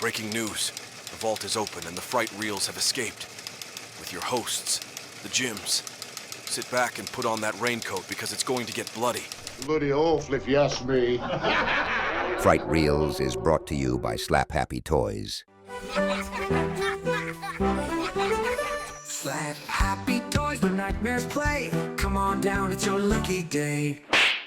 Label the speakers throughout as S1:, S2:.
S1: Breaking news. The vault is open and the fright reels have escaped. With your hosts, the Jims. Sit back and put on that raincoat because it's going to get bloody.
S2: Bloody awful if you ask me.
S3: Fright Reels is brought to you by Slap Happy Toys.
S4: Slap Happy Toys where nightmares play. Come on down, it's your lucky day.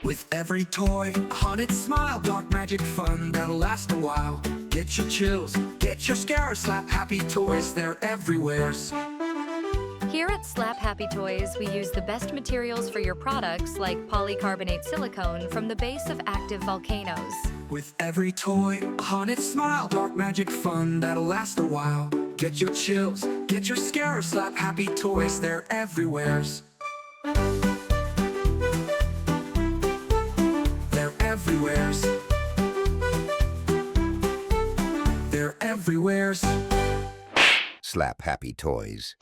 S4: With every toy, a haunted smile, dark magic fun that'll last a while. Get your chills, get your scares. Slap Happy Toys, they're everywhere.
S5: Here at Slap Happy Toys, we use the best materials for your products like polycarbonate silicone from the base of active volcanoes.
S4: With every toy, a haunted smile, dark magic fun that'll last a while. Get your chills, get your scares. Slap Happy Toys, they're everywhere. They're everywhere. They're everywhere.
S3: Slap Happy Toys.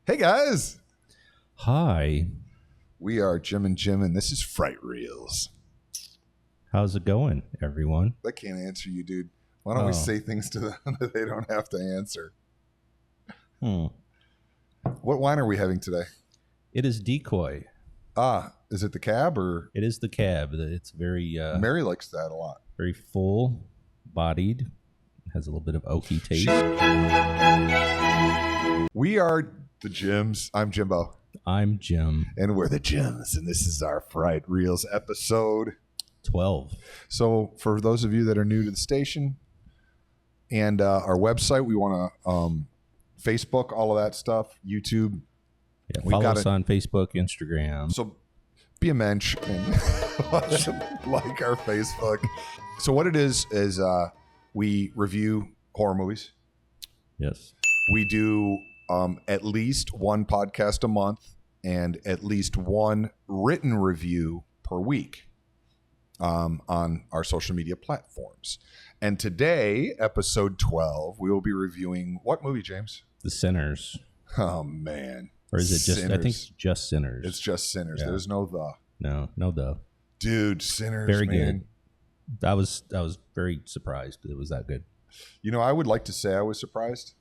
S6: Hey guys,
S7: Hi,
S6: we are Jim and Jim, and this is Fright Reels.
S7: how's it going, everyone?
S6: I can't answer you, dude. Why don't we
S7: Oh.
S6: say things to them that they don't have to answer?
S7: Hmm.
S6: What wine are we having today?
S7: It is Decoy.
S6: Is it the cab or
S7: It is the cab. It's very,
S6: Mary likes that a lot.
S7: very full-bodied. Has a little bit of oaky taste.
S6: We are the Jims. I'm Jimbo,
S7: I'm Jim.
S6: and we're the Jims, and this is our Fright Reels episode.
S7: 12.
S6: So, for those of you that are new to the station and our website, we want to Facebook, all of that stuff, YouTube.
S7: Yeah,
S6: We
S7: follow
S6: got
S7: us
S6: it.
S7: on Facebook, Instagram.
S6: So be a mensch and like our Facebook. So what it is we review horror movies.
S7: Yes.
S6: We do at least one podcast a month and at least one written review per week on our social media platforms. And today, episode 12, we will be reviewing what movie, James?
S7: The Sinners.
S6: Oh, man.
S7: Or is it just, I think it's
S6: Sinners.
S7: just Sinners.
S6: It's just Sinners.
S7: Yeah.
S6: There's no the.
S7: No, though.
S6: Dude, Sinners,
S7: Very
S6: man.
S7: good. I was very surprised it was that good.
S6: You know, I would like to say I was surprised,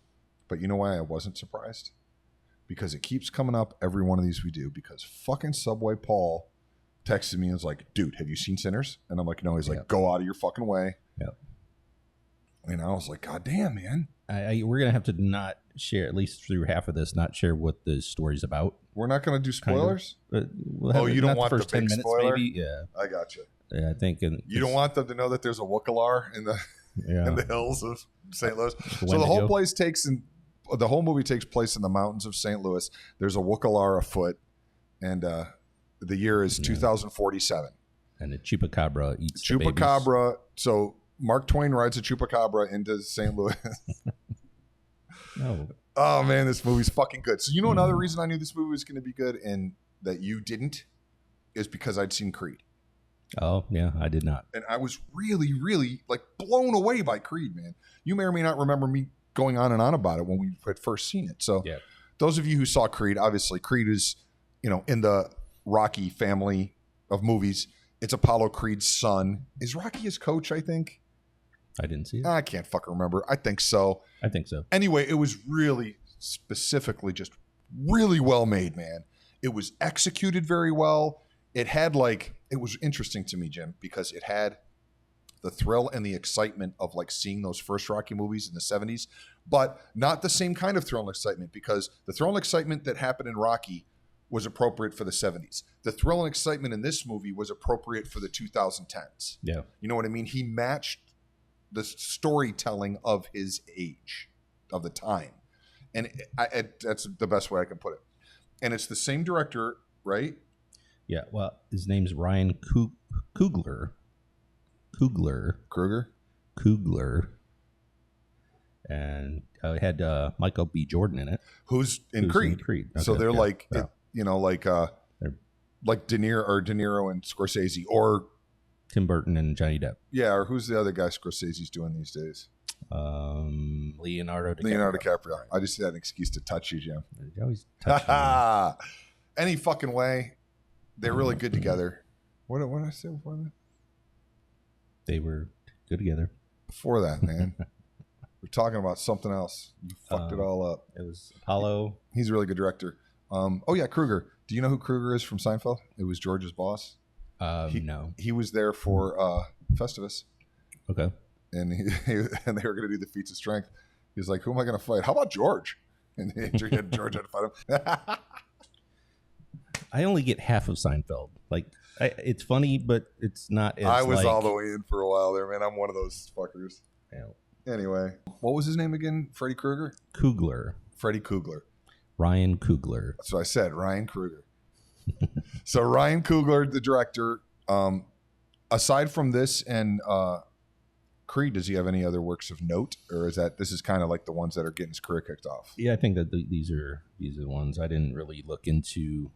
S6: but you know why I wasn't surprised? Because it keeps coming up every one of these we do, because fucking Subway Paul texted me and was like, dude, have you seen Sinners? And I'm like, no. He's like,
S7: Yep.
S6: go out of your fucking way.
S7: Yep.
S6: And I was like, God damn, man.
S7: We're going to have to not share, at least through half of this, not share what the story's about.
S6: We're not going to do
S7: Kind of.
S6: spoilers?
S7: But we'll
S6: Oh,
S7: have-
S6: you don't
S7: not
S6: want the
S7: first 10
S6: big
S7: minutes,
S6: spoiler?
S7: maybe? Yeah.
S6: I got you.
S7: Yeah, I think.
S6: You don't want them to know that there's a Wookalar in the
S7: Yeah.
S6: in the hills of St. Louis. So the
S7: Wendigo.
S6: whole place the whole movie takes place in the mountains of St. Louis. There's a Wookalar afoot, and the year is 2047.
S7: And the chupacabra eats the babies.
S6: Chupacabra. So Mark Twain rides a chupacabra into St. Louis.
S7: No.
S6: Oh man, this movie's fucking good. So you know another reason I knew this movie was going to be good and that you didn't is because I'd seen Creed.
S7: Oh, yeah, I did not.
S6: And I was really, really like blown away by Creed, man. You may or may not remember me going on and on about it when we had first seen it. So
S7: Yeah.
S6: those of you who saw Creed, obviously Creed is, in the Rocky family of movies. It's Apollo Creed's son. Is Rocky his coach, I think?
S7: I didn't see it.
S6: I can't fucking remember. I think so.
S7: I think so.
S6: Anyway, it was really specifically just really well made, man. It was executed very well. It had it was interesting to me, Jim, because it had the thrill and the excitement of like seeing those first Rocky movies in the 70s, but not the same kind of thrill and excitement, because the thrill and excitement that happened in Rocky was appropriate for the 70s. The thrill and excitement in this movie was appropriate for the 2010s.
S7: Yeah.
S6: You know what I mean? He matched the storytelling of his age, of the time. And that's the best way I can put it. And it's the same director, right?
S7: Yeah. Well, his name's Ryan Coogler.
S6: Kruger?
S7: And it had Michael B. Jordan in it.
S6: Who's in
S7: Who's
S6: Creed.
S7: in Creed.
S6: So
S7: Okay,
S6: they're
S7: yeah,
S6: like,
S7: yeah. They're-
S6: like De Niro and Scorsese, or
S7: Tim Burton and Johnny Depp.
S6: or who's the other guy Scorsese's doing these days?
S7: Leonardo DiCaprio.
S6: Leonardo DiCaprio. I just had an excuse to touch you, Jim.
S7: They always touch me.
S6: Any fucking way. They're really good together. What did I say before that?
S7: They were good together.
S6: Before that, man. We're talking about something else. You fucked it all up.
S7: It was Apollo.
S6: He's a really good director. Oh yeah, Kruger. Do you know who Kruger is from Seinfeld? It was George's boss.
S7: No.
S6: He was there for Festivus,
S7: Okay.
S6: and and they were going to do the feats of strength. He was like, "Who am I going to fight? How about George?" And George had to fight him.
S7: I only get half of Seinfeld. Like, it's funny, but it's not as
S6: I was
S7: like,
S6: all the way in for a while there, man. I'm one of those fuckers.
S7: Yeah.
S6: Anyway, what was his name again? Freddy Krueger?
S7: Coogler.
S6: Freddy Coogler.
S7: Ryan Coogler.
S6: That's what I said, Ryan Krueger. So Ryan Coogler, the director, aside from this and Creed, does he have any other works of note, or is this is kind of like the ones that are getting his career kicked off?
S7: Yeah, I think that these are the ones. I didn't really look into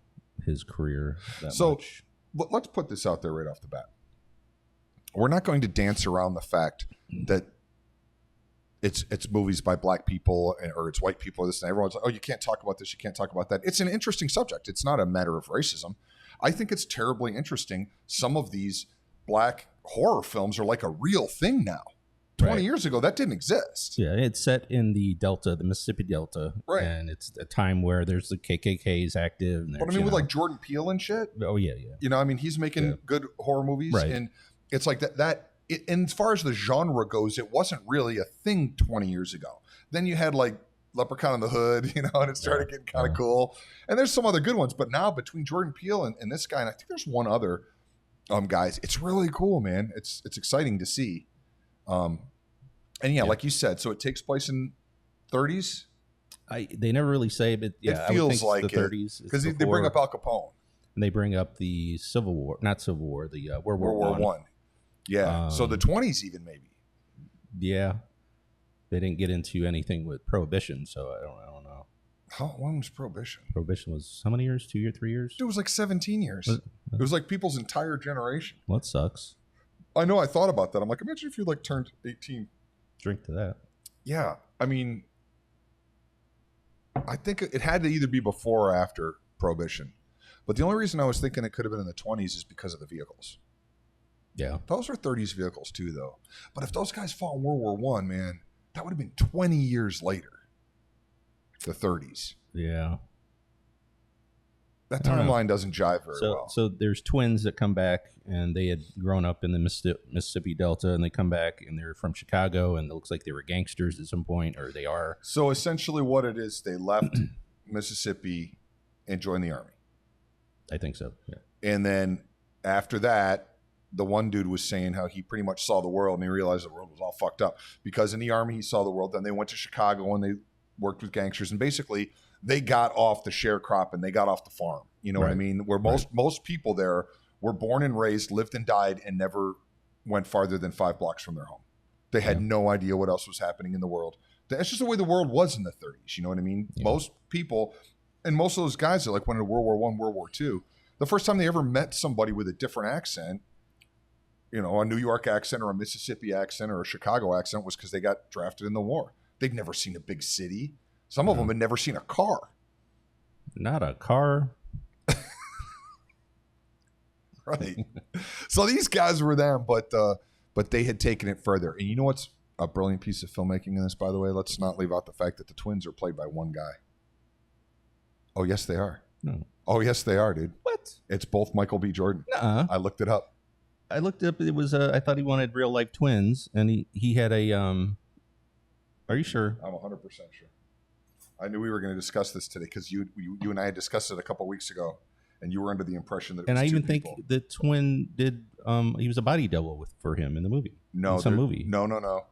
S7: his career that much.
S6: Let's put this out there right off the bat. We're not going to dance around the fact that it's movies by black people or it's white people or this, and everyone's like, oh, you can't talk about this, you can't talk about that. It's an interesting subject. It's not a matter of racism. I think it's terribly interesting. Some of these black horror films are like a real thing now. 20 years ago, that didn't exist.
S7: Yeah, it's set in the Delta, the Mississippi Delta.
S6: Right.
S7: And it's a time where there's the KKKs active. And
S6: But I mean, with like Jordan Peele and shit.
S7: Oh, yeah, yeah.
S6: You know, I mean, he's making good horror movies.
S7: Right.
S6: And it's like and as far as the genre goes, it wasn't really a thing 20 years ago. Then you had like Leprechaun in the Hood, you know, and it started getting kind of cool. And there's some other good ones. But now between Jordan Peele and this guy, and I think there's one other guys, it's really cool, man. It's exciting to see. And yeah, like you said, so it takes place in 30s.
S7: They never really say, but yeah,
S6: it feels like
S7: the 30s
S6: because they bring up Al Capone.
S7: And they bring up the Civil War, not Civil War, the World War One.
S6: Yeah, so the 20s even maybe.
S7: Yeah, they didn't get into anything with Prohibition, so I don't know.
S6: How long was Prohibition?
S7: Prohibition was how many years? 2 years, 3 years?
S6: It was like 17 years. It was like people's entire generation.
S7: Well, that sucks.
S6: I know. I thought about that. I'm like, imagine if you like turned 18.
S7: Drink to that.
S6: Yeah, I mean, I think it had to either be before or after Prohibition. But the only reason I was thinking it could have been in the 20s is because of the vehicles.
S7: Yeah.
S6: Those were 30s vehicles too, though. But if those guys fought in World War One, man, that would have been 20 years later. The 30s.
S7: Yeah.
S6: That timeline doesn't jive very well.
S7: So there's twins that come back, and they had grown up in the Mississippi Delta, and they come back, and they're from Chicago, and it looks like they were gangsters at some point, or they are.
S6: So essentially what it is, they left Mississippi and joined the Army.
S7: I think so, yeah.
S6: And then after that, the one dude was saying how he pretty much saw the world, and he realized the world was all fucked up. Because in the Army, he saw the world. Then they went to Chicago, and they worked with gangsters. And basically, they got off the sharecrop, and they got off the farm. You know what I mean? Where most people there were born and raised, lived and died, and never went farther than 5 blocks from their home. They had no idea what else was happening in the world. That's just the way the world was in the 30s. You know what I mean? Yeah. Most people, and most of those guys that like went into World War I, World War II, the first time they ever met somebody with a different accent, you know, a New York accent or a Mississippi accent or a Chicago accent, was because they got drafted in the war. They'd never seen a big city. Some of them had never seen a car.
S7: Not a car.
S6: Right. So these guys were them, but they had taken it further. And you know what's a brilliant piece of filmmaking in this, by the way? Let's not leave out the fact that the twins are played by one guy. Oh, yes, they are.
S7: No.
S6: Oh, yes, they are, dude.
S7: What?
S6: It's both Michael B. Jordan.
S7: Nuh-uh.
S6: I looked it up.
S7: It was I thought he wanted real life twins, and he had a are you sure?
S6: I'm 100% sure. I knew we were going to discuss this today because you and I had discussed it a couple weeks ago, and you were under the impression that it was
S7: I even
S6: two
S7: think
S6: people.
S7: the twin did he was a body double for him in the movie.
S6: No,
S7: in some movie.
S6: No.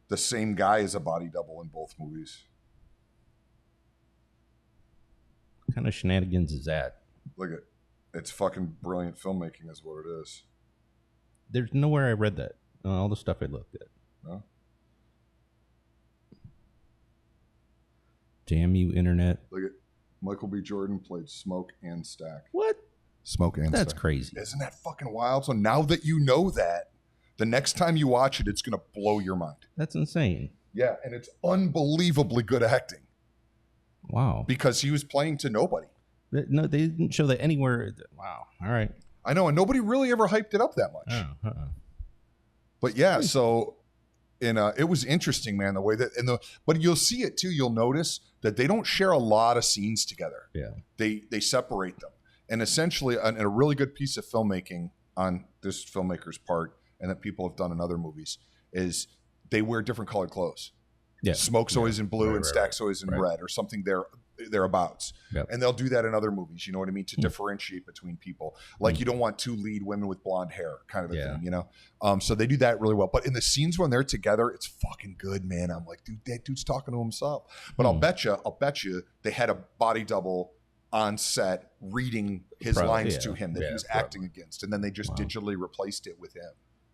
S6: The same guy is a body double in both movies.
S7: What kind of shenanigans is that?
S6: Look at it's fucking brilliant filmmaking is what it is.
S7: There's nowhere I read that. All the stuff I looked at.
S6: No?
S7: Damn you, internet.
S6: Look at Michael B. Jordan played Smoke and Stack.
S7: What?
S6: Smoke and
S7: That's
S6: Stack.
S7: crazy.
S6: Isn't that fucking wild? So now that you know that, the next time you watch it, it's going to blow your mind.
S7: That's insane.
S6: Yeah, and it's unbelievably good acting.
S7: Wow.
S6: Because he was playing to nobody.
S7: No, they didn't show that anywhere. Wow. All right.
S6: I know, and nobody really ever hyped it up that much.
S7: Oh,
S6: But yeah, so And it was interesting, man, the way that but you'll see it too. You'll notice that they don't share a lot of scenes together.
S7: Yeah.
S6: They separate them. And essentially, a really good piece of filmmaking on this filmmaker's part, and that people have done in other movies, is they wear different colored clothes.
S7: Yeah.
S6: Smoke's always in blue,
S7: Right,
S6: and Stack's always in red, or something thereabouts.
S7: Yep.
S6: And they'll do that in other movies, you know what I mean, to differentiate between people. Like you don't want 2 lead women with blonde hair, kind of a thing, you know. So they do that really well. But in the scenes when they're together, it's fucking good, man. I'm like, dude, that dude's talking to himself. But I'll bet you, they had a body double on set reading his lines to him that he was acting against, and then they just digitally replaced it with him.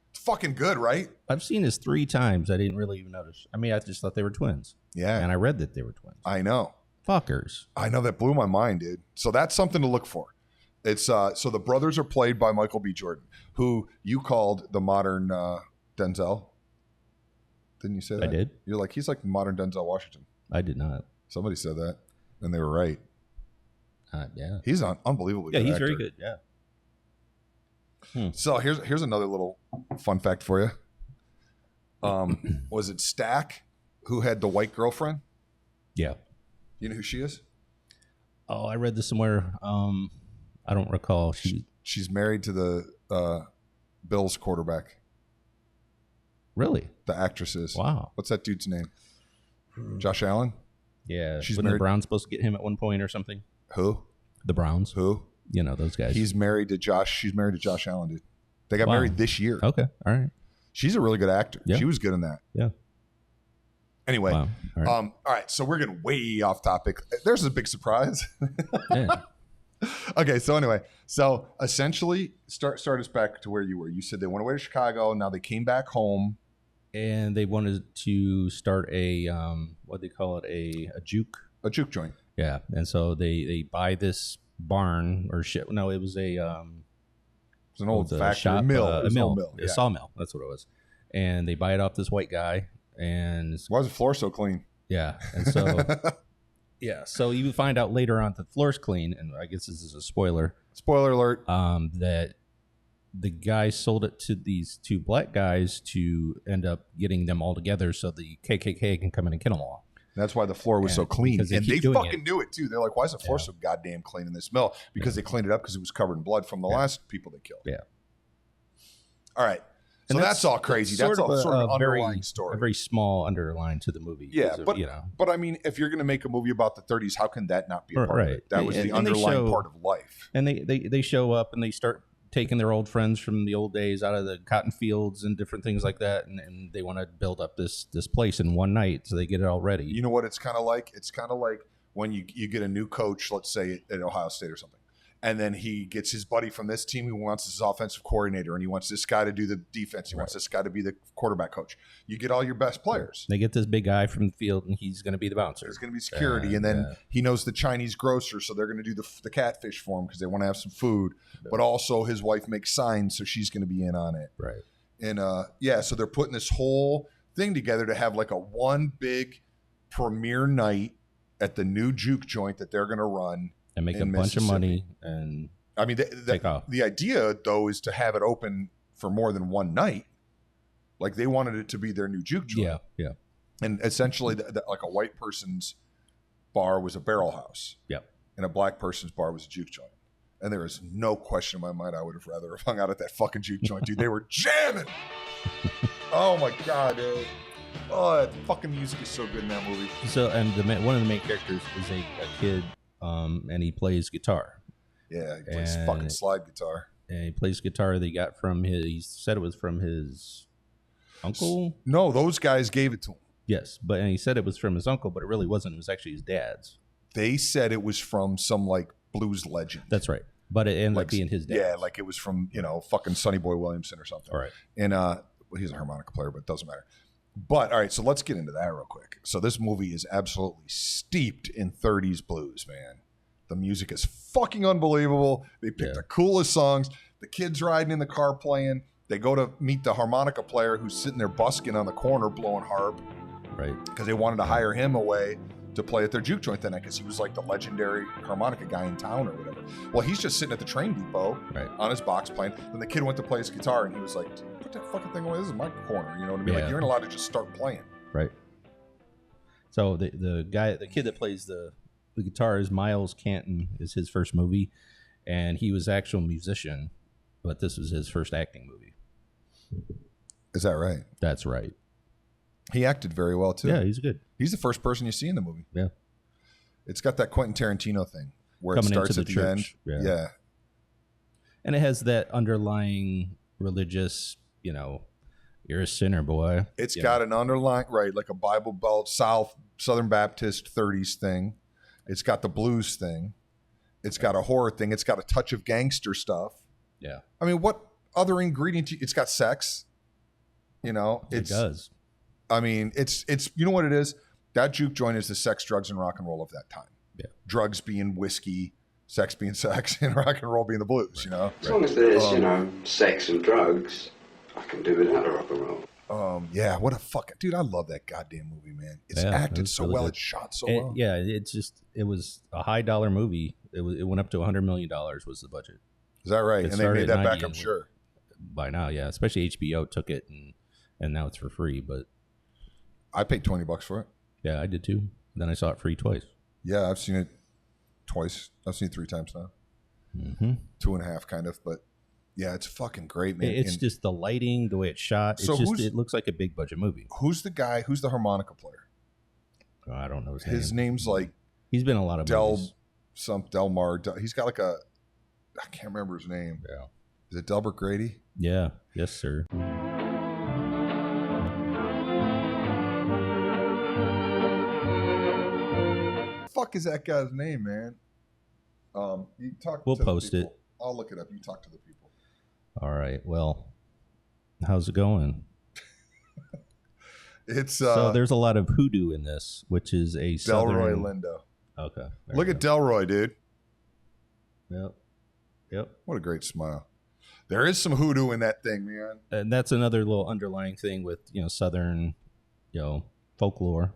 S6: It's fucking good, right?
S7: I've seen this 3 times. I didn't really even notice. I mean, I just thought they were twins.
S6: Yeah.
S7: And I read that they were twins.
S6: I know.
S7: Fuckers.
S6: I know, that blew my mind, dude. So that's something to look for. It's so the brothers are played by Michael B. Jordan, who you called the modern Denzel. Didn't you say that?
S7: I did.
S6: You're like, he's like modern Denzel Washington.
S7: I did not.
S6: Somebody said that, and they were right.
S7: Yeah.
S6: He's unbelievably
S7: Yeah,
S6: good
S7: he's
S6: actor.
S7: very good. Yeah.
S6: So here's another little fun fact for you. Was it Stack who had the white girlfriend?
S7: Yeah.
S6: You know who she is?
S7: Oh, I read this somewhere. I don't recall.
S6: She's married to the Bills quarterback.
S7: Really?
S6: The actress is.
S7: Wow.
S6: What's that dude's name? Josh Allen?
S7: Yeah.
S6: She's
S7: Wasn't
S6: married-
S7: the Browns supposed to get him at one point or something?
S6: Who?
S7: The Browns.
S6: Who?
S7: You know, those guys.
S6: He's married to Josh. She's married to Josh Allen, dude. They got
S7: Wow.
S6: married this year.
S7: Okay. All right.
S6: She's a really good actor.
S7: Yeah.
S6: She was good in that.
S7: Yeah.
S6: Anyway,
S7: Wow. All right.
S6: all right. So we're getting way off topic. There's a big surprise.
S7: Yeah.
S6: Okay. So anyway, so essentially, start us back to where you were. You said they went away to Chicago. Now they came back home.
S7: And they wanted to start a what they call it, a juke.
S6: A juke joint.
S7: Yeah. And so they buy this barn or shit. No, it was a
S6: It's an old
S7: it was
S6: factory
S7: shop,
S6: mill.
S7: a
S6: It was an
S7: mill,
S6: old mill.
S7: a sawmill. That's what it was. And they buy it off this white guy. And
S6: Why is the floor so clean?
S7: yeah, and so yeah, so you find out later on that the floor's clean, and I guess this is a spoiler.
S6: Spoiler alert.
S7: That the guy sold it to these 2 black guys to end up getting them all together, so the KKK can come in and kill them all.
S6: That's why the floor was
S7: Yeah,
S6: so clean.
S7: because they
S6: And
S7: keep
S6: they
S7: doing
S6: fucking knew it too. They're like, why is the floor so goddamn clean in this mill? Because they cleaned it up because it was covered in blood from the last people they killed.
S7: Yeah.
S6: All right. So
S7: And
S6: that's all crazy. That's all sort of underlying story.
S7: A very small underline to the movie.
S6: Yeah,
S7: because of,
S6: but
S7: you know,
S6: but I mean, if you're going to make a movie about the 30s, how can that not be a part of
S7: Right.
S6: it? That was
S7: And
S6: the
S7: they
S6: underlying
S7: show-
S6: part of life.
S7: and they show up and they start taking their old friends from the old days out of the cotton fields and different things like that, and they want to build up this place in one night, so they get it all ready.
S6: You know what it's kind of like? It's kind of like when you get a new coach, let's say at Ohio State or something, and then he gets his buddy from this team who wants his offensive coordinator, and he wants this guy to do the defense. He wants this guy to be the quarterback coach. You get all your best players.
S7: They get this big guy from the field, and he's going to be the bouncer.
S6: There's going to be security, and then he knows the Chinese grocer, so they're going to do the catfish for him because they want to have some food. But also, his wife makes signs, so she's going to be in on it.
S7: Right.
S6: And so they're putting this whole thing together to have like a one big premiere night at the new juke joint that they're going to run
S7: And make a
S6: in
S7: bunch of
S6: Mississippi.
S7: money and
S6: I mean,
S7: take off.
S6: the idea though is to have it open for more than one night. Like they wanted it to be their new juke joint.
S7: yeah.
S6: And essentially, like a white person's bar was a barrel house.
S7: Yep.
S6: And a black person's bar was a juke joint. And there is no question in my mind I would have rather have hung out at that fucking juke joint, dude. They were jamming. Oh my god, dude. Oh, that fucking music is so good in that movie.
S7: So, and one of the main characters is a kid, and he plays guitar.
S6: Yeah, he plays
S7: And-
S6: fucking slide guitar.
S7: And he plays guitar they got from he said it was from his uncle.
S6: No, those guys gave it to him.
S7: Yes, and he said it was from his uncle, but it really wasn't. It was actually his dad's.
S6: They said it was from some like blues legend.
S7: That's right. But it ended
S6: like
S7: up being his dad's.
S6: Yeah, like it was from, fucking Sonny Boy Williamson or something.
S7: All right.
S6: And well, he's a harmonica player, but it doesn't matter. But all right, so let's get into that real quick. So this movie is absolutely steeped in 30s blues, man. The music is fucking unbelievable. They picked the coolest songs. The kids riding in the car playing. They go to meet the harmonica player who's sitting there busking on the corner blowing harp
S7: Right.
S6: because they wanted to hire him away to play at their juke joint that night because he was like the legendary harmonica guy in town or whatever. Well, he's just sitting at the train depot on his box playing. Then the kid went to play his guitar and he was like, put that fucking thing away. This is my corner. You know what I mean? Like, you ain't allowed to just start playing.
S7: Right. So the kid that plays the guitar is Miles Canton, is his first movie. And he was an actual musician, but this was his first acting movie.
S6: Is that right?
S7: That's right.
S6: He acted very well too.
S7: Yeah, he's good.
S6: He's the first person you see in the movie.
S7: Yeah.
S6: It's got that Quentin Tarantino thing where
S7: Coming
S6: it starts
S7: into
S6: at
S7: the
S6: the end.
S7: church.
S6: Yeah.
S7: And it has that underlying religious, you're a sinner, boy.
S6: It's got an underlying, right, like a Bible Belt, Southern Baptist 30s thing. It's got the blues thing. It's got a horror thing. It's got a touch of gangster stuff.
S7: Yeah.
S6: I mean, what other ingredient? It's got sex. It
S7: does.
S6: I mean, it's you know what it is? That juke joint is the sex, drugs, and rock and roll of that time. Yeah. Drugs being whiskey, sex being sex, and rock and roll being the blues,
S8: As long as there's, sex and drugs, I can do without the rock and roll.
S6: Yeah, what a fucking... Dude, I love that goddamn movie, man. It's acted so well. It's shot so well.
S7: Yeah, it was a high dollar movie. It went up to $100 million was the budget.
S6: Is that right? And they made that back, I'm sure.
S7: By now, yeah. Especially HBO took it, and now it's for free, but...
S6: I paid $20 for it.
S7: Yeah, I did too. Then I saw it free twice.
S6: Yeah, I've seen it twice. I've seen it 3 times now. 2.5 kind of, but yeah, it's fucking great, man.
S7: It's just the lighting, the way it's shot.
S6: So
S7: it looks like a big budget movie.
S6: Who's the harmonica player?
S7: Oh, I don't know his name.
S6: His name's like...
S7: He's been in a lot of movies.
S6: Delmar. He's got like a... I can't remember his name.
S7: Yeah.
S6: Is it Delbert Grady?
S7: Yeah. Yes, sir.
S6: Fuck is that guy's name, man? You talk.
S7: We'll
S6: to
S7: post
S6: the
S7: it.
S6: people. I'll look it up. You talk to the people.
S7: All right. Well, how's it going?
S6: It's
S7: so there's a lot of hoodoo in this, which is a
S6: Delroy
S7: southern...
S6: Lindo.
S7: Okay.
S6: Look at Delroy, dude.
S7: Yep.
S6: What a great smile. There is some hoodoo in that thing, man.
S7: And that's another little underlying thing with southern, folklore.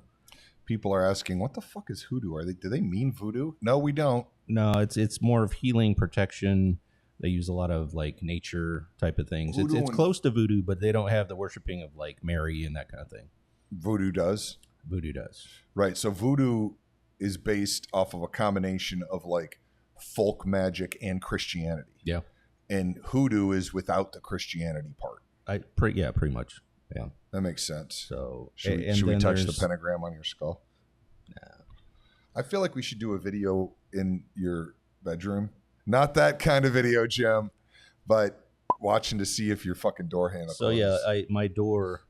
S6: People are asking, what the fuck is hoodoo? Do they mean voodoo? No, we don't.
S7: No, it's more of healing, protection. They use a lot of like nature type of things. It's close to voodoo, but they don't have the worshiping of like Mary and that kind of thing.
S6: Voodoo does.
S7: Voodoo does.
S6: Right. So voodoo is based off of a combination of like folk magic and Christianity.
S7: Yeah.
S6: And hoodoo is without the Christianity part.
S7: Pretty much. Yeah.
S6: That makes sense.
S7: So
S6: should we touch the pentagram on your skull?
S7: Nah.
S6: I feel like we should do a video in your bedroom. Not that kind of video, Jim, but watching to see if your fucking door handle closes.
S7: Yeah, my door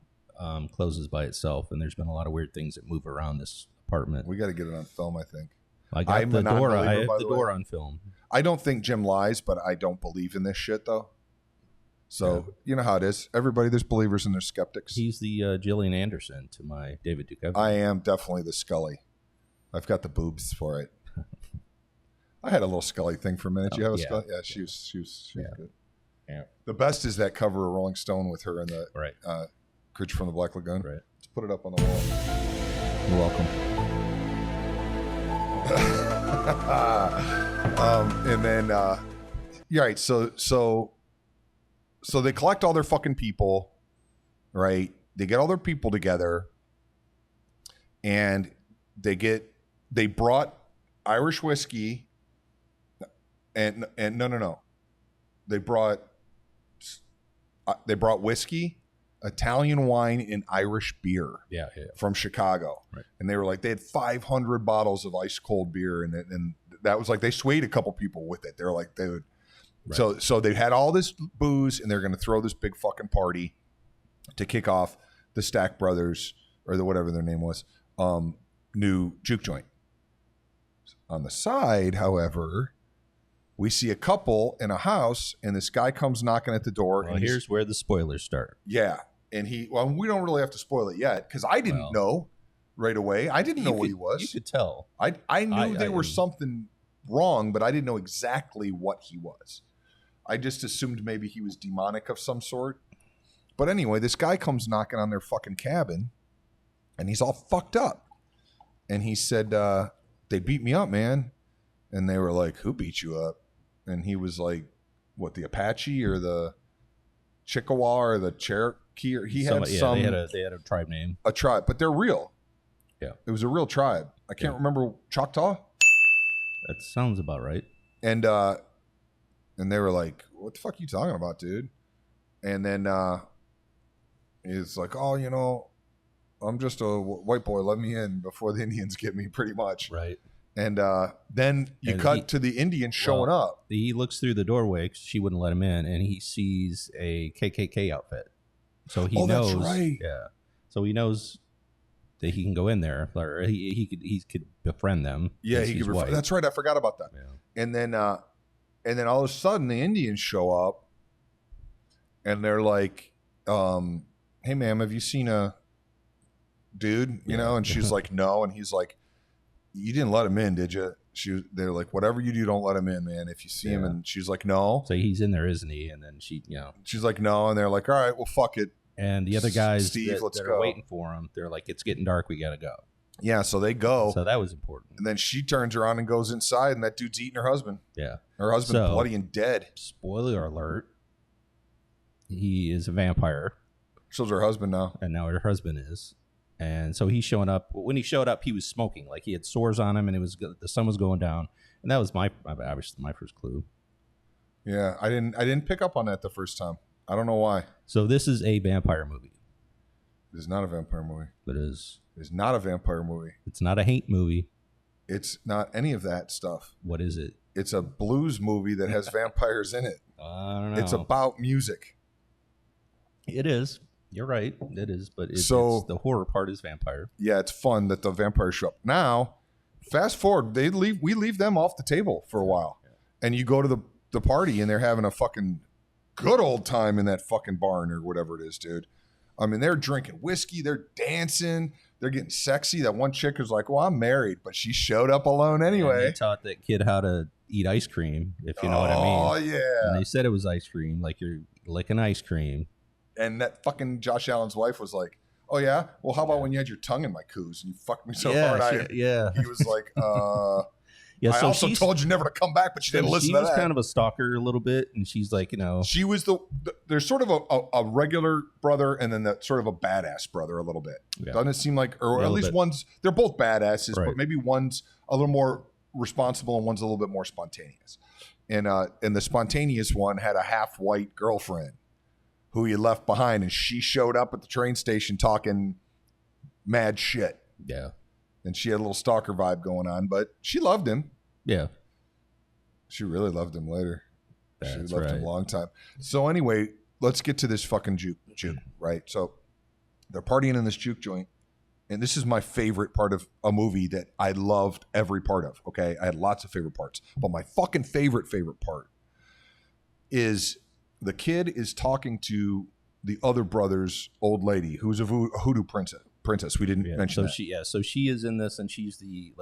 S7: closes by itself, and there's been a lot of weird things that move around this apartment.
S6: We got to get it on film, I think.
S7: I have the door on film.
S6: I don't think Jim lies, but I don't believe in this shit, though. So, You know how it is. Everybody, there's believers and there's skeptics.
S7: He's the Gillian Anderson to my David Duchovny.
S6: I am definitely the Scully. I've got the boobs for it. I had a little Scully thing for a minute. You have a Scully? Yeah, she was good.
S7: Yeah.
S6: The best is that cover of Rolling Stone with her and the Creature from the Black Lagoon.
S7: Right.
S6: Let's put it up on the wall.
S7: You're welcome.
S6: And then, right. So they collect all their fucking people, right? They get all their people together, and they brought Irish whiskey, and no. They brought whiskey, Italian wine, and Irish beer.
S7: Yeah.
S6: From Chicago,
S7: right? And
S6: they were like, they had 500 bottles of ice cold beer, and that was like they swayed a couple people with it. They were like, they would. Right. So they had all this booze, and they're going to throw this big fucking party to kick off the Stack Brothers, or whatever their name was, new juke joint. On the side, however, we see a couple in a house, and this guy comes knocking at the door.
S7: Well, and here's where the spoilers start.
S6: Yeah, and we don't really have to spoil it yet because I didn't know right away. I didn't know what he was.
S7: You could tell.
S6: I knew there was something wrong, but I didn't know exactly what he was. I just assumed maybe he was demonic of some sort. But anyway, this guy comes knocking on their fucking cabin, and he's all fucked up. And he said, they beat me up, man. And they were like, who beat you up? And he was like, what, the Apache or the Chippewa or the Cherokee? Or he had some.
S7: They had a tribe name.
S6: A tribe, but they're real.
S7: Yeah.
S6: It was a real tribe. I can't remember. Choctaw?
S7: That sounds about right.
S6: And they were like, what the fuck are you talking about, dude? And then he's like, oh, you know, I'm just a white boy. Let me in before the Indians get me, pretty much.
S7: Right.
S6: And then you cut to the Indians showing up.
S7: He looks through the doorway 'cause she wouldn't let him in, and he sees a KKK outfit. So he knows.
S6: That's right.
S7: Yeah. So he knows that he can go in there, or he could befriend them.
S6: Yeah, he could. That's right. I forgot about that.
S7: Yeah.
S6: And then all of a sudden the Indians show up, and they're like, "Hey, ma'am, have you seen a dude?" You know, and she's like, "No," and he's like, "You didn't let him in, did you?" They're like, "Whatever you do, don't let him in, man. If you see him," and she's like, "No."
S7: So he's in there, isn't he? And then
S6: she's like, "No," and they're like, "All right, well, fuck it."
S7: And the other guys
S6: Steve, let's
S7: that
S6: go.
S7: are waiting for him, they're like, it's getting dark, we gotta go.
S6: Yeah, so they go.
S7: So that was important.
S6: And then she turns around and goes inside, and that dude's eating her husband.
S7: Yeah.
S6: Her husband bloody and dead.
S7: Spoiler alert. He is a vampire.
S6: So's her husband now.
S7: And now her husband is. And so he's showing up. When he showed up, he was smoking. Like he had sores on him, and the sun was going down. And that was my first clue.
S6: Yeah, I didn't pick up on that the first time. I don't know why.
S7: So this is a vampire movie.
S6: It is not a vampire movie.
S7: It is.
S6: It is not a vampire movie.
S7: It's not a hate movie.
S6: It's not any of that stuff.
S7: What is it?
S6: It's a blues movie that has vampires in it.
S7: I don't know.
S6: It's about music.
S7: It is. You're right. It is. But it's the horror part is vampire.
S6: Yeah, it's fun that the vampires show up. Now, fast forward, we leave them off the table for a while. Yeah. And you go to the party, and they're having a fucking good old time in that fucking barn or whatever it is, dude. I mean, they're drinking whiskey, they're dancing, they're getting sexy. That one chick was like, well, I'm married, but she showed up alone anyway.
S7: And they taught that kid how to eat ice cream, if you know what I mean.
S6: Oh, yeah.
S7: And they said it was ice cream, like you're licking ice cream.
S6: And that fucking Josh Allen's wife was like, oh, yeah? Well, how about when you had your tongue in my coos and you fucked me so hard? He was like,
S7: yeah,
S6: I also told you never to come back, but you didn't listen to that.
S7: She was kind of a stalker a little bit, and she's like, you know.
S6: She was there's sort of a regular brother and then sort of a badass brother a little bit. Yeah. Doesn't it seem like, or at least one's, they're both badasses, right. But maybe one's a little more responsible and one's a little bit more spontaneous. And the spontaneous one had a half-white girlfriend who he left behind, and she showed up at the train station talking mad shit.
S7: Yeah.
S6: And she had a little stalker vibe going on, but she loved him.
S7: Yeah.
S6: She really loved him later.
S7: That's
S6: she loved him a long time. So anyway, let's get to this fucking juke, right? So they're partying in this juke joint, and this is my favorite part of a movie that I loved every part of, okay? I had lots of favorite parts, but my fucking favorite part is the kid is talking to the other brother's old lady, who's a hoodoo princess. We didn't mention that.
S7: So she is in this, and she's the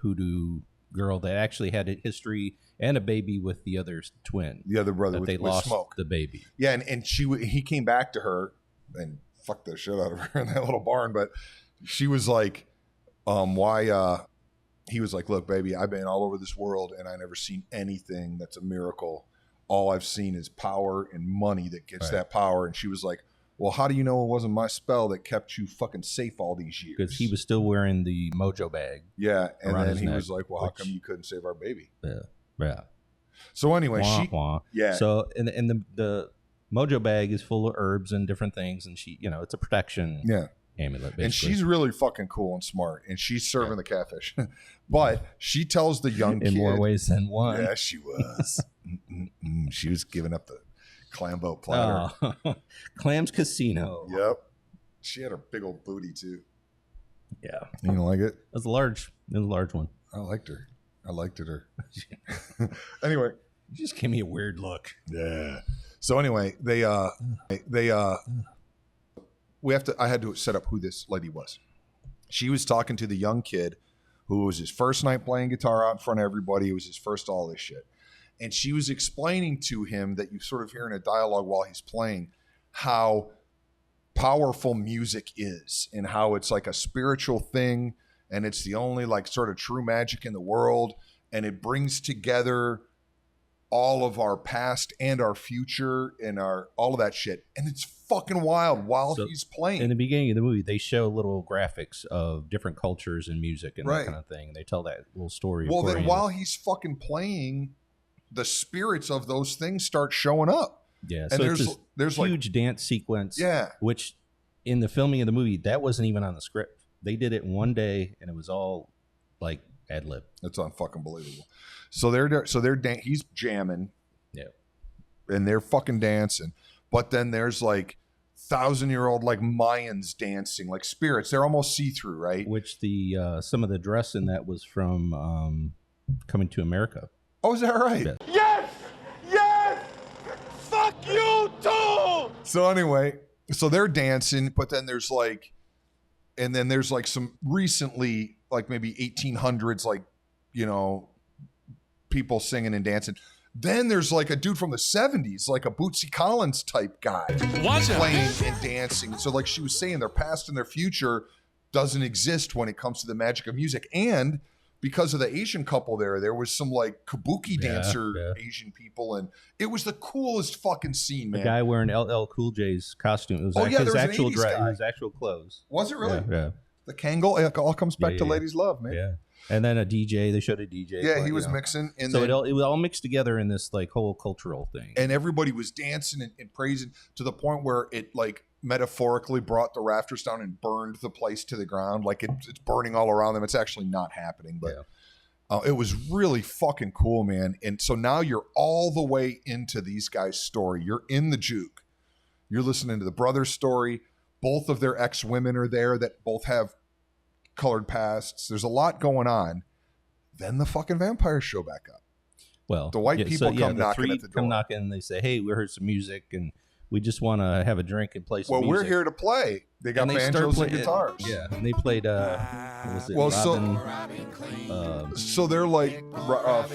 S7: hoodoo girl that actually had a history and a baby with the other twin.
S6: The other brother
S7: with lost
S6: Smoke.
S7: The baby.
S6: Yeah, and he came back to her and fucked the shit out of her in that little barn. But she was like, why? He was like, look, baby, I've been all over this world and I never seen anything that's a miracle. All I've seen is power and money that gets that power. And she was like, well, how do you know it wasn't my spell that kept you fucking safe all these years?
S7: Because he was still wearing the mojo bag.
S6: Yeah, and then he was like, well, how come you couldn't save our baby?
S7: Yeah.
S6: So anyway,
S7: yeah. So and the mojo bag is full of herbs and different things, and she, it's a protection amulet, basically.
S6: And she's really fucking cool and smart, and she's serving the catfish. But she tells the young kid
S7: in more ways than one.
S6: Yeah, she was. She was giving up the clam boat platter.
S7: Oh. Clams Casino.
S6: Yep. She had her big old booty too.
S7: Yeah.
S6: You don't like it?
S7: It was a large one.
S6: I liked her. I liked her. Anyway.
S7: You just gave me a weird look.
S6: Yeah. So anyway, I had to set up who this lady was. She was talking to the young kid who was his first night playing guitar out in front of everybody. It was his first all this shit. And she was explaining to him that you sort of hear in a dialogue while he's playing how powerful music is and how it's like a spiritual thing and it's the only like sort of true magic in the world, and it brings together all of our past and our future and all of that shit, and it's fucking wild while he's playing.
S7: In the beginning of the movie, they show little graphics of different cultures and music and that kind of thing. They tell that little story.
S6: Well, then while he's fucking playing, the spirits of those things start showing up.
S7: Yeah,
S6: and
S7: so there's huge like, dance sequence.
S6: Yeah,
S7: which in the filming of the movie, that wasn't even on the script. They did it one day, and it was all like ad lib.
S6: That's unfucking believable. So he's jamming, and they're fucking dancing. But then there's like 1,000-year-old like Mayans dancing, like spirits. They're almost see-through, right?
S7: Which the some of the dress in that was from Coming to America.
S6: Oh, is that right?
S9: Yes! Yes! Fuck you too!
S6: So anyway, so they're dancing, but then there's like, and then there's like some recently, like maybe 1800s, like, you know, people singing and dancing. Then there's like a dude from the 70s, like a Bootsy Collins type guy playing and dancing. So like she was saying, their past and their future doesn't exist when it comes to the magic of music. And because of the Asian couple there was some like kabuki dancer Asian people, and it was the coolest fucking scene, man.
S7: The guy wearing LL Cool J's costume. It was his actual dress, his actual clothes.
S6: Was it really?
S7: Yeah.
S6: The Kangol, it all comes back to Ladies Love, man.
S7: Yeah. And then a DJ, they showed a DJ.
S6: Yeah, he was mixing. And
S7: so it was all mixed together in this like whole cultural thing.
S6: And everybody was dancing and praising to the point where it like metaphorically brought the rafters down and burned the place to the ground. Like it's burning all around them. It's actually not happening, but it was really fucking cool, man. And so now you're all the way into these guys' story. You're in the juke. You're listening to the brothers' story. Both of their ex-women are there that both have colored pasts. There's a lot going on. Then the fucking vampires show back up.
S7: Well,
S6: the white people come knocking at the door.
S7: Come knocking and they say, "Hey, we heard some music and we just want to have a drink and play some music."
S6: Well, we're here to play. They got banjos and guitars.
S7: Yeah, and they played. What was it?
S6: Well,
S7: Robin,
S6: so they're like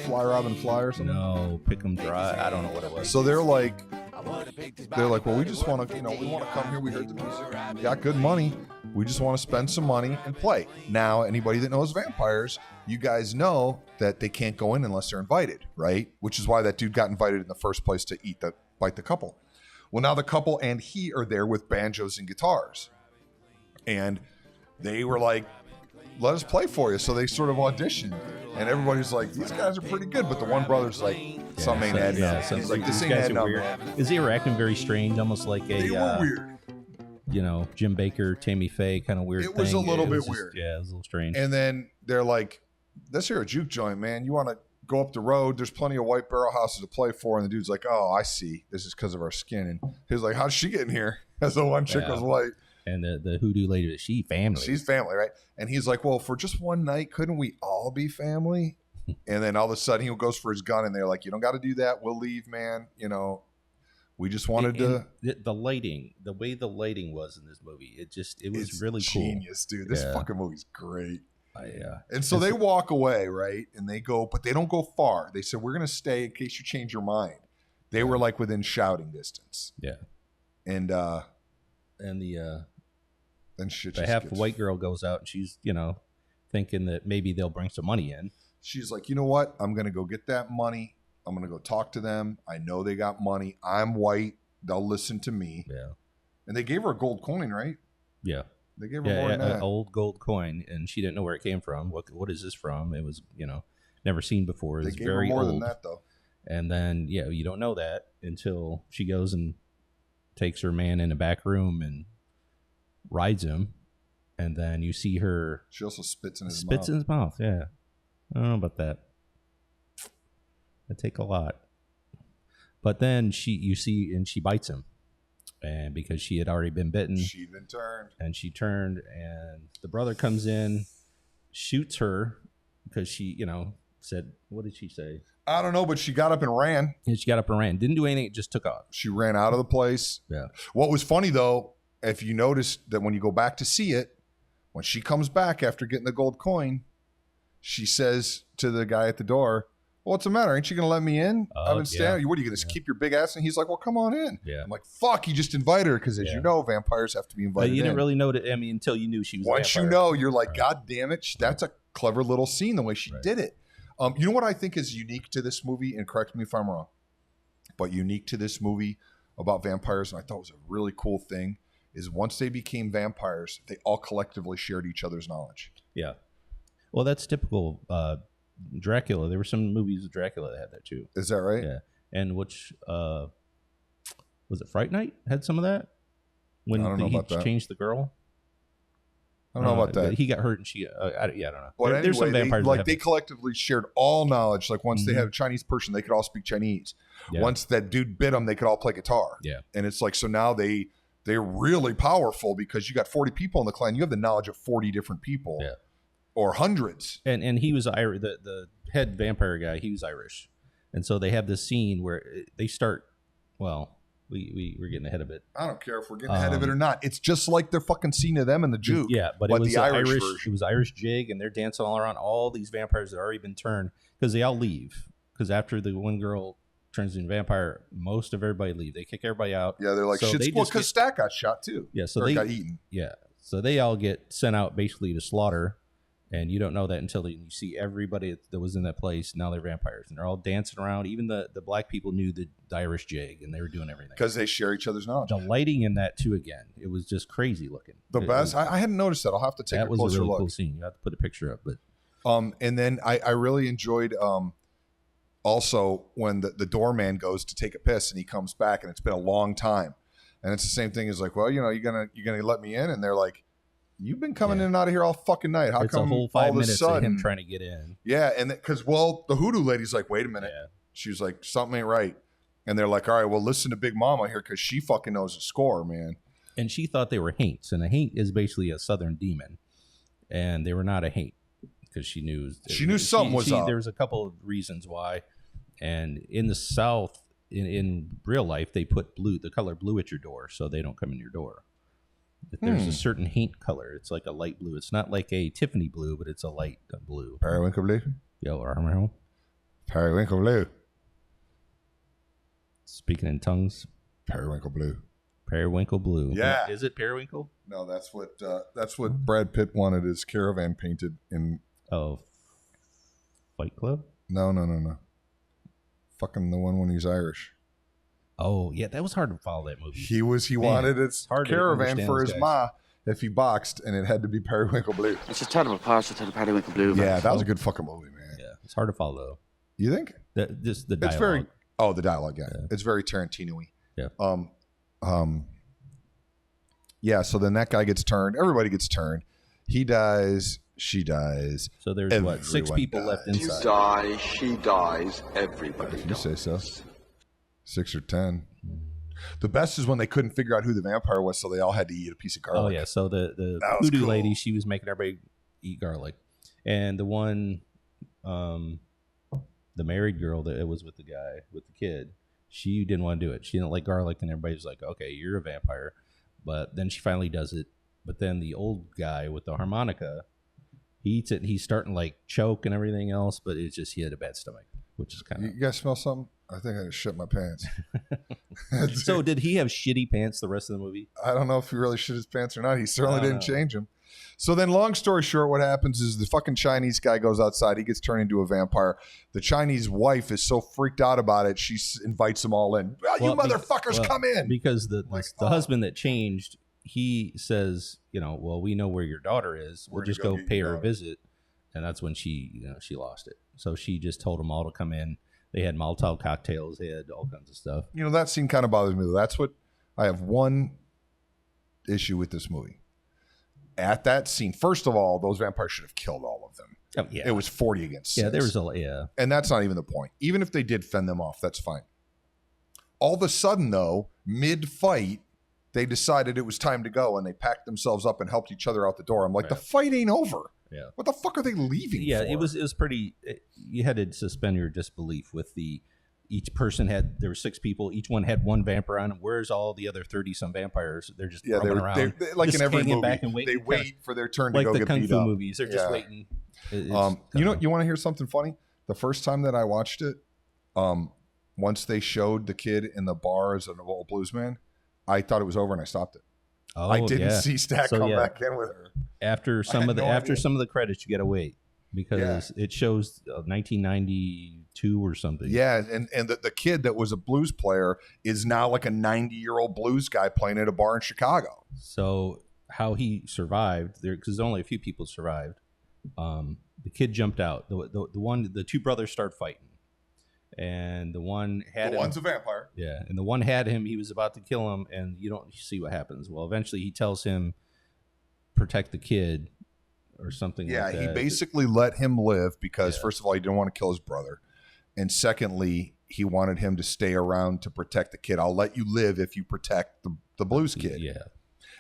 S6: Fly Robin Fly or something.
S7: No, Pick 'em Dry. I don't know what it was.
S6: So they're like, well, we just want to, we want to come here. We heard the music, got good money. We just want to spend some money and play. Now, anybody that knows vampires, you guys know that they can't go in unless they're invited, right? Which is why that dude got invited in the first place to bite the couple. Well, now the couple and he are there with banjos and guitars. And they were like, let us play for you. So they sort of auditioned. And everybody's like, these guys are pretty good. But the one brother's like, something ain't adding up. He's like, this ain't adding up.
S7: Because they were acting very strange, almost like
S6: they were weird.
S7: Jim Baker, Tammy Faye kind of weird
S6: thing. It was a little bit weird.
S7: Yeah, it was a little strange.
S6: And then they're like, this here a juke joint, man. You want to go up the road? There's plenty of white barrel houses to play for. And the dude's like, oh, I see. This is because of our skin. And he was like, how'd she get in here? As the one chick was white.
S7: And the hoodoo lady, she's
S6: family, right? And he's like, well, for just one night, couldn't we all be family? And then all of a sudden he goes for his gun and they're like, you don't got to do that. We'll leave, man. We just wanted to.
S7: The lighting, the way the lighting was in this movie, it was really
S6: genius,
S7: cool.
S6: Dude. This fucking movie's great.
S7: Yeah.
S6: And so they walk away, right? And they go, but they don't go far. They said, we're going to stay in case you change your mind. They were like within shouting distance.
S7: Yeah.
S6: And then shit.
S7: The half white girl goes out and she's, thinking that maybe they'll bring some money in.
S6: She's like, you know what? I'm going to go get that money. I'm going to go talk to them. I know they got money. I'm white. They'll listen to me.
S7: Yeah.
S6: And they gave her a gold coin, right?
S7: Yeah.
S6: They gave her more than that.
S7: An old gold coin, and she didn't know where it came from. What is this from? It was, never seen before. It was very old. They gave her more than that, though. And then, you don't know that until she goes and takes her man in a back room and rides him. And then you see her.
S6: She also spits in his mouth.
S7: Spits in his mouth, yeah. I don't know about that. That'd take a lot. But then she bites him. And because she had already been bitten.
S6: She'd been turned.
S7: And she turned, and the brother comes in, shoots her because she, said, what did she say?
S6: I don't know, but she got up and ran.
S7: And she got up and ran. Didn't do anything, just took off.
S6: She ran out of the place.
S7: Yeah.
S6: What was funny, though, if you notice that when you go back to see it, when she comes back after getting the gold coin, she says to the guy at the door, what's the matter? Ain't you going to let me in? I've been standing.
S7: Yeah.
S6: What are you going to keep your big ass? And he's like, well, come on in.
S7: Yeah.
S6: I'm like, fuck, you just invited her because, as you know, vampires have to be invited
S7: But you
S6: in.
S7: didn't really know that. I mean, until you knew she was.
S6: Once
S7: a vampire.
S6: you know, you're like, God damn it, that's a clever little scene the way she did it. You know what I think is unique to this movie, and correct me if I'm wrong, but unique to this movie about vampires, and I thought was a really cool thing, is once they became vampires, they all collectively shared each other's knowledge.
S7: Yeah. Well, that's typical Dracula. There were some movies with Dracula that had that too.
S6: Is that right?
S7: Yeah. And which was it Fright Night had some of that? When
S6: I don't know
S7: he
S6: about that.
S7: changed the girl?
S6: I don't know about that.
S7: He got hurt and she, I don't know.
S6: But anyway,
S7: there's some vampires
S6: they collectively shared all knowledge. Like once they had a Chinese person, they could all speak Chinese.
S7: Yeah.
S6: Once that dude bit them, they could all play guitar.
S7: Yeah.
S6: And it's like, so now they're really powerful because you got 40 people in the clan. You have the knowledge of 40 different people.
S7: Yeah.
S6: Or hundreds.
S7: And he was Irish. The head vampire guy, he was Irish. And so they have this scene where they start, well, we're getting ahead of it.
S6: I don't care if we're getting ahead of it or not. It's just like the fucking scene of them and the Juke.
S7: Yeah, but it was
S6: the Irish version.
S7: It was Irish jig, and they're dancing all around all these vampires that have already been turned because they all leave. Because after the one girl turns into a vampire, most of everybody leave. They kick everybody out.
S6: Yeah, they're like,
S7: so
S6: shit's cool because Stack got shot too.
S7: Yeah, so
S6: or
S7: they
S6: got eaten.
S7: Yeah, so they all get sent out basically to slaughter. And you don't know that until you see everybody that was in that place. Now they're vampires, and they're all dancing around. Even the black people knew the Irish jig, and they were doing everything
S6: because they share each other's knowledge.
S7: The lighting in that too, again, it was just crazy looking.
S6: The best. I hadn't noticed that. I'll have to take a closer look. That was a really
S7: cool scene. You have to put a picture up, but
S6: and then I really enjoyed also when the doorman goes to take a piss and he comes back, and it's been a long time, and it's the same thing as like, well, you know, you're gonna let me in, and they're like, you've been coming in and out of here all fucking night. How
S7: it's
S6: come
S7: a whole 5
S6: all of a
S7: minutes
S6: sudden,
S7: of him trying to get in?
S6: Yeah, and because the hoodoo lady's like, wait a minute. Yeah. She was like, something ain't right, and they're like, all right, well, listen to Big Mama here because she fucking knows the score, man.
S7: And she thought they were haints, and a haint is basically a southern demon, and they were not a haint because she knew
S6: something was up.
S7: There was a couple of reasons why, and in the South, in real life, they put the color blue at your door so they don't come in your door. There's a certain haint color. It's like a light blue. It's not like a Tiffany blue, but it's a light blue.
S6: Periwinkle blue?
S7: Yeah,
S6: Periwinkle blue.
S7: Speaking in tongues.
S6: Periwinkle blue.
S7: Periwinkle blue.
S6: Yeah.
S7: Is it periwinkle?
S6: No, that's what Brad Pitt wanted his caravan painted in.
S7: Oh, Fight Club?
S6: No. Fucking the one when he's Irish.
S7: Oh, yeah, that was hard to follow that movie.
S6: He wanted his caravan for his ma if he boxed, and it had to be Periwinkle blue.
S10: It's a terrible parcel to the Periwinkle blue.
S6: Yeah, that was a good fucking movie, man.
S7: Yeah, it's hard to follow, though.
S6: You think?
S7: Just the dialogue.
S6: It's very the dialogue, yeah. It's very Tarantino-y.
S7: Yeah.
S6: Yeah, so then that guy gets turned. Everybody gets turned. He dies. She dies.
S7: So there's 6 people left inside.
S8: You die, she dies, everybody
S6: dies. You say so. 6 or 10. The best is when they couldn't figure out who the vampire was, so they all had to eat a piece of garlic.
S7: Oh yeah, so the voodoo lady, she was making everybody eat garlic, and the one, the married girl that was with the guy with the kid, she didn't want to do it. She didn't like garlic, and everybody's like, "Okay, you're a vampire," but then she finally does it. But then the old guy with the harmonica, he eats it, and he's starting to like choke and everything else, but it's just he had a bad stomach, which is kind of.
S6: You guys smell something? I think I just shit my pants.
S7: So did he have shitty pants the rest of the movie?
S6: I don't know if he really shit his pants or not. He certainly didn't change them. So then, long story short, what happens is the fucking Chinese guy goes outside. He gets turned into a vampire. The Chinese wife is so freaked out about it, she invites them all in. Well, you motherfuckers come in.
S7: Because the husband that changed, he says, well, we know where your daughter is. We'll just go pay her a visit. And that's when she lost it. So she just told them all to come in. They had Molotov cocktails. They had all kinds of stuff.
S6: That scene kind of bothers me. That's what I have one issue with this movie. At that scene, first of all, those vampires should have killed all of them.
S7: Oh, yeah.
S6: It was 40 against 6.
S7: Yeah, there was a
S6: And that's not even the point. Even if they did fend them off, that's fine. All of a sudden, though, mid-fight, they decided it was time to go, and they packed themselves up and helped each other out the door. I'm like, the fight ain't over.
S7: Yeah.
S6: What the fuck are they leaving for?
S7: It was pretty. You had to suspend your disbelief with each person there were 6 people. Each one had one vampire on them. Where's all the other 30-some vampires? They're just roaming around.
S6: They like
S7: just
S6: in every movie,
S7: back and waiting,
S6: they wait for their turn to
S7: like
S6: go
S7: the
S6: get
S7: Kung
S6: beat
S7: Fu
S6: up.
S7: movies. They're just waiting.
S6: You want to hear something funny? The first time that I watched it, once they showed the kid in the bar as an old bluesman, I thought it was over and I stopped it.
S7: Oh,
S6: I didn't
S7: yeah.
S6: see Stack
S7: So,
S6: come
S7: yeah.
S6: back in with her.
S7: After some of the some of the credits, you got to wait because it shows 1992 or something.
S6: Yeah, and the kid that was a blues player is now like a 90-year-old blues guy playing at a bar in Chicago.
S7: So how he survived there, because only a few people survived. The kid jumped out. The two brothers start fighting, and the one had
S6: The one's a vampire.
S7: Yeah, and the one had him. He was about to kill him, and you don't see what happens. Well, eventually he tells him, protect the kid or something like that.
S6: Yeah, he basically let him live because, first of all, he didn't want to kill his brother. And secondly, he wanted him to stay around to protect the kid. I'll let you live if you protect the blues kid.
S7: Yeah.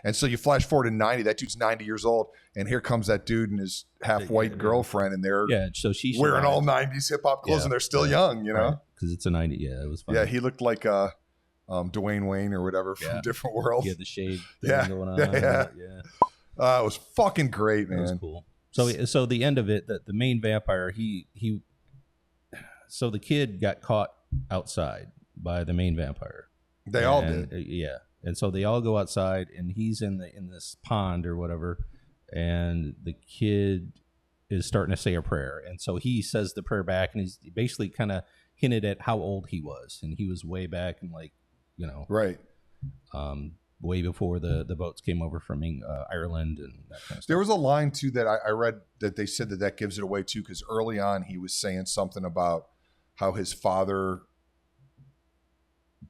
S6: And so you flash forward to 90. That dude's 90 years old. And here comes that dude and his half-white girlfriend. And they're
S7: so she's
S6: wearing all 90s hip-hop clothes. And they're still young, you know?
S7: Because it's a 90. Yeah, it was fun.
S6: Yeah, he looked like Dwayne Wayne or whatever from Different World.
S7: He had the shade thing going on.
S6: Yeah. It was fucking great, man.
S7: It was cool. So the end of it, the main vampire, so the kid got caught outside by the main vampire.
S6: They all did.
S7: Yeah. And so they all go outside, and he's in this pond or whatever, and the kid is starting to say a prayer. And so he says the prayer back, and he's basically kind of hinted at how old he was, and he was way back in
S6: right.
S7: Way before the boats came over from Ireland and that kind of stuff.
S6: There was a line too that I read that they said that gives it away too, because early on he was saying something about how his father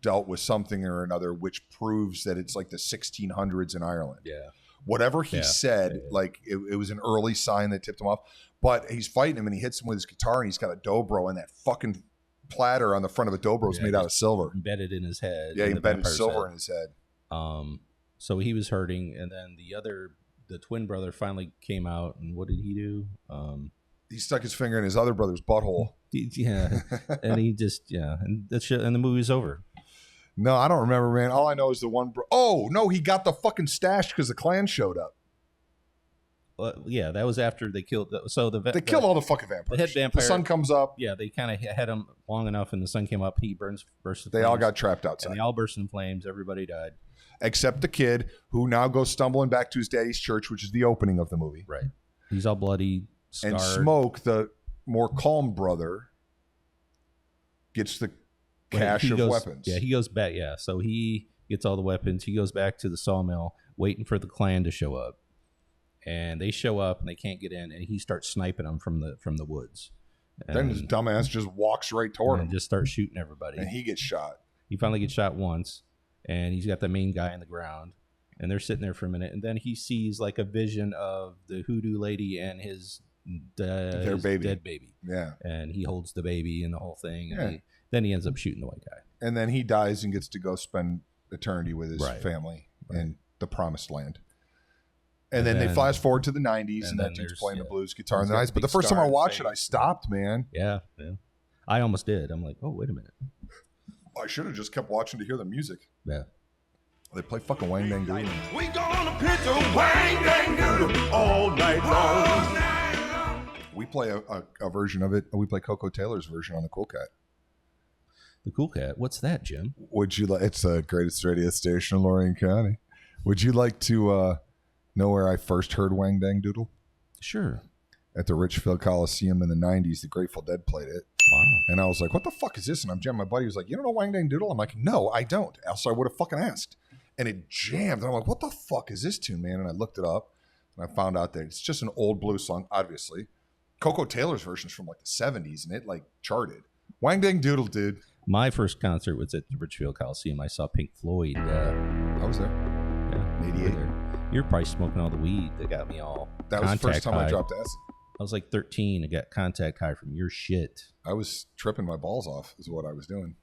S6: dealt with something or another, which proves that it's like the 1600s in Ireland.
S7: Yeah.
S6: Whatever he said, like it was an early sign that tipped him off. But he's fighting him and he hits him with his guitar and he's got a dobro, and that fucking platter on the front of a dobro is made out of silver.
S7: Embedded in his head.
S6: Yeah, he embedded silver in his head.
S7: So he was hurting, and then the twin brother finally came out, and what did he do?
S6: He stuck his finger in his other brother's butthole.
S7: Yeah, and he just and the movie's over.
S6: No, I don't remember, man. All I know is the one. Oh no, he got the fucking stash because the clan showed up.
S7: Yeah, that was after they killed. They
S6: killed all the fucking vampires.
S7: The head vampire.
S6: The sun comes up.
S7: Yeah, they kind of had him long enough, and the sun came up. He burst.
S6: They all got trapped outside.
S7: And they all burst in flames. Everybody died,
S6: except the kid, who now goes stumbling back to his daddy's church, which is the opening of the movie.
S7: Right. He's all bloody, scarred.
S6: And Smoke, the more calm brother, gets the cache of weapons.
S7: Yeah, he goes back. Yeah, so he gets all the weapons. He goes back to the sawmill, waiting for the clan to show up. And they show up and they can't get in, and he starts sniping them from the woods. And
S6: then his dumbass just walks right toward him
S7: and just starts shooting everybody.
S6: And he gets shot.
S7: He finally gets shot once, and he's got the main guy in the ground, and they're sitting there for a minute, and then he sees like a vision of the hoodoo lady and his dead baby.
S6: Yeah,
S7: and he holds the baby and the whole thing. And then he ends up shooting the white guy,
S6: and then he dies and gets to go spend eternity with his family in the promised land. And then they flash forward to the 90s, and that dude's playing the blues guitar in the 90s. But the first time I watched it, I stopped, man.
S7: Yeah. I almost did. I'm like, oh, wait a minute.
S6: I should have just kept watching to hear the music.
S7: Yeah.
S6: They play fucking Wang Dang Doodle.
S9: We gonna pitch a Wang Dang Doodle all night long.
S6: We play a version of it. We play Coco Taylor's version on the Cool Cat.
S7: The Cool Cat? What's that, Jim?
S6: Would you like? It's the greatest radio station in Lorain County. Would you like to know where I first heard Wang Dang Doodle?
S7: Sure.
S6: At the Richfield Coliseum in the 90s, the Grateful Dead played it.
S7: Wow.
S6: And I was like, what the fuck is this? And I'm jamming. My buddy was like, you don't know Wang Dang Doodle? I'm like, no, I don't. Else I would have fucking asked. And it jammed. And I'm like, what the fuck is this tune, man? And I looked it up, and I found out that it's just an old blues song, obviously. Coco Taylor's version is from like the 70s, and it like charted. Wang Dang Doodle, dude.
S7: My first concert was at the Richfield Coliseum. I saw Pink Floyd.
S6: I was there.
S7: Yeah.
S6: 88.
S7: You're probably smoking all the weed that got me all.
S6: That was the first time I dropped acid.
S7: I was like 13. I got contact high from your shit.
S6: I was tripping my balls off is what I was doing.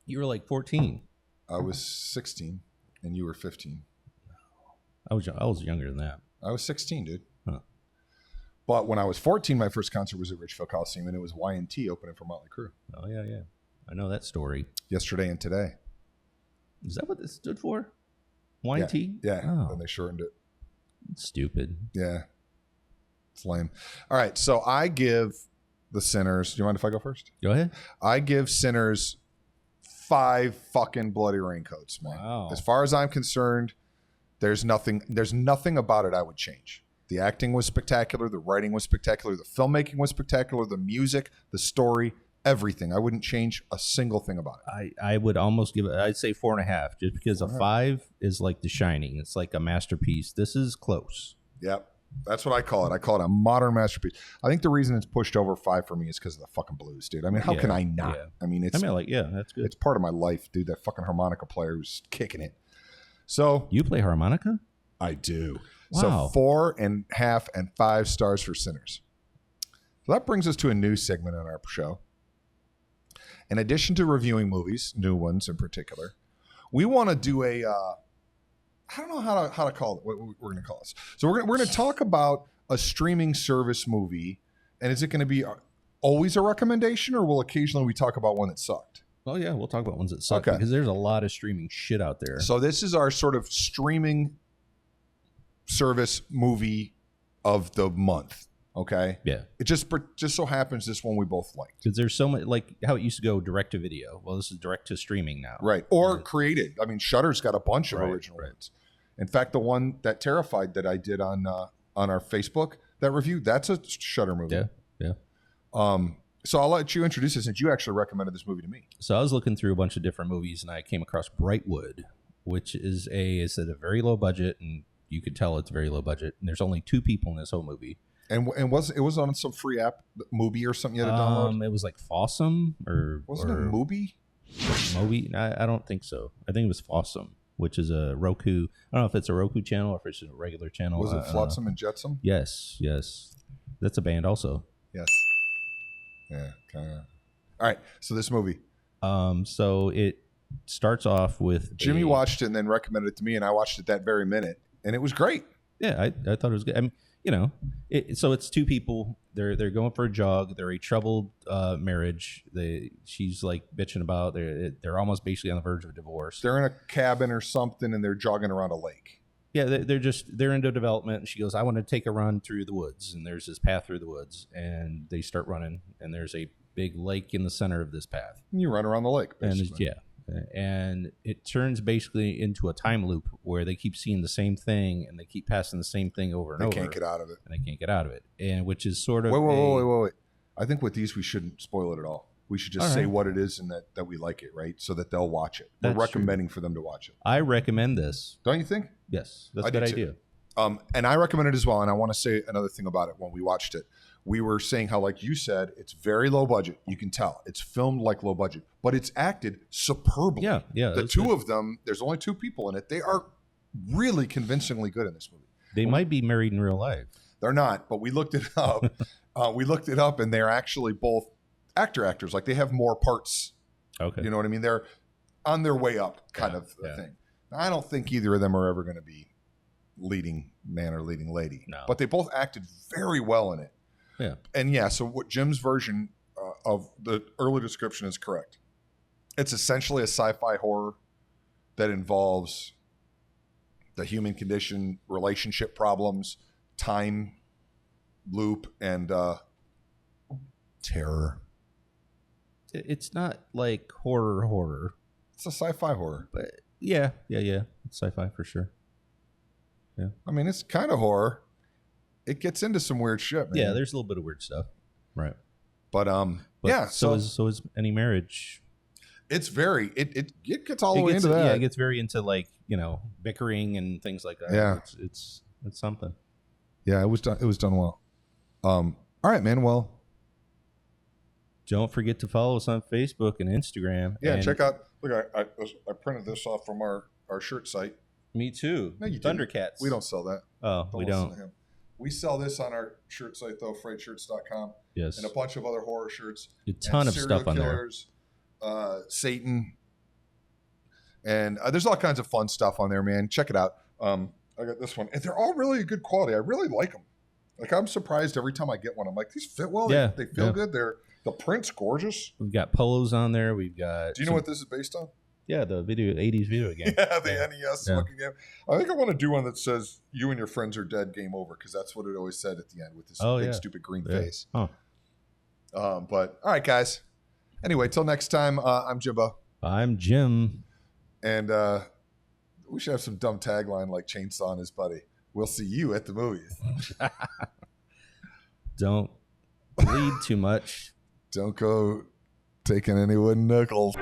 S7: You were like 14.
S6: I was 16 and you were 15.
S7: I was younger than that.
S6: I was 16, dude.
S7: Huh.
S6: But when I was 14, my first concert was at Richfield Coliseum, and it was Y&T opening for Motley Crue.
S7: Oh, yeah. I know that story.
S6: Yesterday and Today.
S7: Is that what this stood for? Y&T?
S6: Yeah.
S7: Oh.
S6: And they shortened it.
S7: Stupid.
S6: Yeah. It's lame. All right. So I give the Sinners. Do you mind if I go first?
S7: Go ahead.
S6: I give Sinners 5 fucking bloody raincoats, man.
S7: Wow.
S6: As far as I'm concerned, there's nothing about it I would change. The acting was spectacular. The writing was spectacular. The filmmaking was spectacular. The music, the story, everything. I wouldn't change a single thing about it.
S7: I would almost give it, I'd say 4.5, just because a 5 is like The Shining. It's like a masterpiece. This is close.
S6: Yep. That's what I call it. I call it a modern masterpiece. I think the reason it's pushed over 5 for me is because of the fucking blues, dude. I mean, how can I not?
S7: Yeah.
S6: I mean,
S7: that's good.
S6: It's part of my life, dude. That fucking harmonica player who's kicking it. So
S7: you play harmonica?
S6: I do.
S7: Wow.
S6: So 4.5 and 5 stars for Sinners. So that brings us to a new segment on our show. In addition to reviewing movies, new ones in particular, we want to do a I don't know how to call it. What we're going to call this. So we're going to talk about a streaming service movie, and is it going to be always a recommendation, or will occasionally we talk about one that sucked?
S7: Oh yeah, we'll talk about ones that suck because there's a lot of streaming shit out there.
S6: So this is our sort of streaming service movie of the month. Okay.
S7: Yeah.
S6: It just so happens this one we both liked.
S7: Because there's so much, like how it used to go direct to video. Well, this is direct to streaming now.
S6: Right. Or created. I mean, Shudder's got a bunch of original ones. In fact, the one that Terrified that I did on our Facebook, that review, that's a Shudder movie.
S7: Yeah. Yeah.
S6: So I'll let you introduce it since you actually recommended this movie to me.
S7: So I was looking through a bunch of different movies and I came across Brightwood, which is at a very low budget, and you could tell it's very low budget. And there's only 2 people in this whole movie.
S6: And it was on some free app, Movie or something you had to download?
S7: It was like Fossum
S6: Wasn't it Mubi?
S7: Moby? I don't think so. I think it was Fossum, which is a Roku. I don't know if it's a Roku channel or if it's a regular channel.
S6: Was it Flotsam and Jetsam?
S7: Yes. That's a band also.
S6: Yes. Yeah, kind of. All right, so this movie.
S7: So it starts off with
S6: Jimmy watched it and then recommended it to me, and I watched it that very minute, and it was great.
S7: Yeah, I thought it was good. I mean, so it's 2 people. They're going for a jog. They're a troubled marriage. She's like bitching about. They're almost basically on the verge of a divorce.
S6: They're in a cabin or something, and they're jogging around a lake.
S7: Yeah, they're into development. And she goes, "I want to take a run through the woods." And there's this path through the woods, and they start running, and there's a big lake in the center of this path.
S6: And you run around the lake, basically.
S7: And it turns basically into a time loop where they keep seeing the same thing and they keep passing the same thing over and over.
S6: They can't get out of it.
S7: And they can't get out of it. And which is sort of
S6: wait. I think with these we shouldn't spoil it at all. We should just say what it is and that we like it, right? So that they'll watch it. We're recommending for them to watch it.
S7: I recommend this.
S6: Don't you think?
S7: Yes, that's a good idea.
S6: And I recommend it as well. And I want to say another thing about it. When we watched it, we were saying how, like you said, it's very low budget. You can tell it's filmed like low budget, but it's acted superbly.
S7: Yeah.
S6: The 2 of them, there's only 2 people in it. They are really convincingly good in this movie.
S7: They might be married in real life.
S6: They're not, but we looked it up. And they're actually both actors. Like they have more parts.
S7: Okay.
S6: You know what I mean? They're on their way up kind of thing. Now, I don't think either of them are ever going to be leading man or leading lady.
S7: No.
S6: But they both acted very well in it.
S7: Yeah.
S6: And so what Jim's version of the early description is correct. It's essentially a sci-fi horror that involves the human condition, relationship problems, time loop, and terror.
S7: It's not like horror.
S6: It's a sci-fi horror.
S7: But yeah. It's sci-fi for sure. Yeah.
S6: I mean, it's kind of horror. It gets into some weird shit, man.
S7: Yeah, there's a little bit of weird stuff. Right.
S6: But yeah.
S7: So is any marriage.
S6: It's very it gets all the way into that.
S7: Yeah, it gets very into like, bickering and things like that.
S6: Yeah.
S7: It's something.
S6: Yeah, it was done well. All right, man. Well,
S7: don't forget to follow us on Facebook and Instagram.
S6: Yeah, check out. Look, I printed this off from our shirt site.
S7: Me too.
S6: No, you
S7: Thundercats.
S6: Didn't. We don't sell that.
S7: Oh, we don't.
S6: We sell this on our shirt site though, frightshirts.com.
S7: Yes.
S6: And a bunch of other horror shirts.
S7: A ton of stuff on
S6: killers, there. Satan. And there's all kinds of fun stuff on there, man. Check it out. I got this one. And they're all really good quality. I really like them. Like, I'm surprised every time I get one. I'm like, these fit well.
S7: Yeah.
S6: They feel good. The print's gorgeous.
S7: We've got polos on there. We've got.
S6: Do you know what this is based on?
S7: Yeah, the 80s video game.
S6: Yeah, the NES looking game. I think I want to do one that says "You and your friends are dead, game over," because that's what it always said at the end with this big stupid green face.
S7: Huh.
S6: But all right, guys. Anyway, till next time, I'm Jimbo.
S7: I'm Jim.
S6: And we should have some dumb tagline like Chainsaw and his buddy. We'll see you at the movies.
S7: Don't bleed too much.
S6: Don't go taking any wooden nickels.